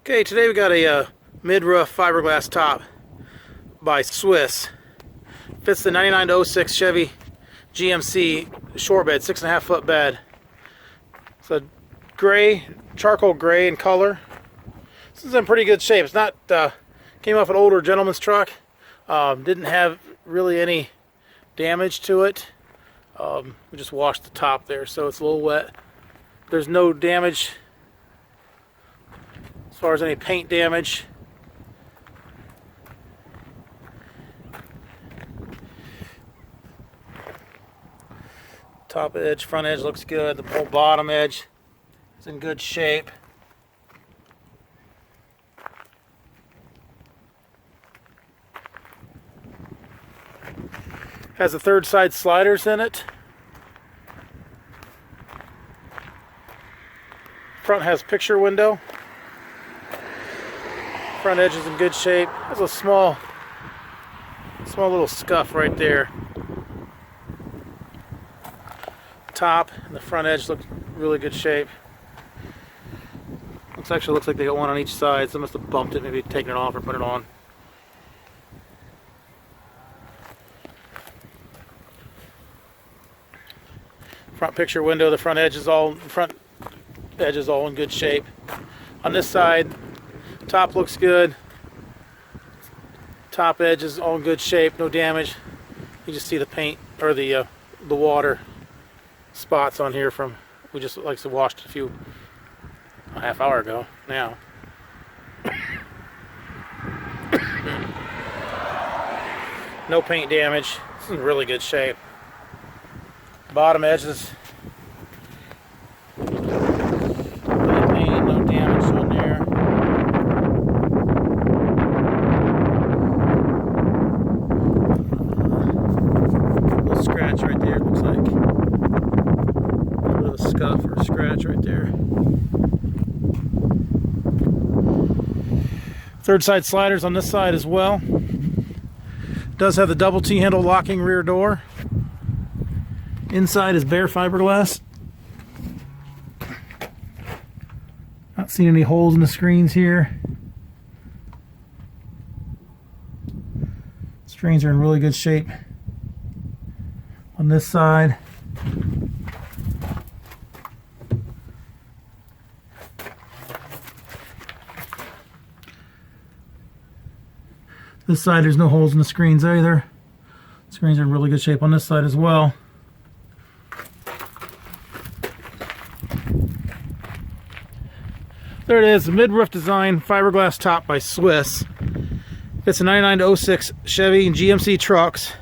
Okay, today we got a mid-roof fiberglass top by Swiss. Fits the 99-06 Chevy GMC short bed, 6.5 foot bed. It's a gray, charcoal gray in color. This is in pretty good shape. It's not, came off an older gentleman's truck. Didn't have really any damage to it. We just washed the top there, so it's a little wet. There's no damage as far as any paint damage. Top edge, front edge looks good. The whole bottom edge is in good shape. Has the third side sliders in it. Front has picture window. Front edge is in good shape. Has a small little scuff right there. Top and the front edge look really good shape. Looks like they got one on each side. Someone must have bumped it, maybe taken it off or put it on. Front picture window. The front edge is all in good shape. On this side, top looks good. Top edge is all in good shape, no damage. You just see the paint or the water spots on here from we just washed a half hour ago now. No paint damage. It's in really good shape. Bottom edges, no damage on there. Little scratch right there, looks like. A little bit of a scuff or a scratch right there. Third side sliders on this side as well. Does have the double T-handle locking rear door. Inside is bare fiberglass. Not seeing any holes in the screens here. Screens are in really good shape on this side. This side there's no holes in the screens either. Screens are in really good shape on this side as well. There it is, the mid-roof design fiberglass top by Swiss. It's a 99-06 Chevy and GMC trucks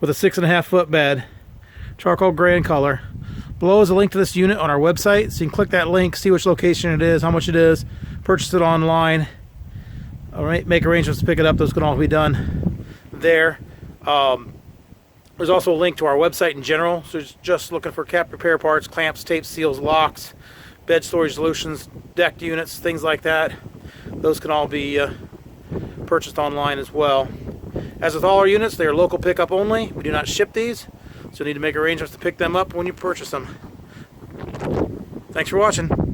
with a 6.5 foot bed, charcoal gray in color. Below is a link to this unit on our website, so you can click that link, see which location it is, how much it is, purchase it online. All right, make arrangements to pick it up. Those can all be done there. There's also a link to our website in general, so just looking for cap repair parts, clamps, tapes, seals, locks, bed storage solutions, decked units, things like that. Those can all be purchased online as well. As with all our units, they are local pickup only. We do not ship these, so you need to make arrangements to pick them up when you purchase them. Thanks for watching.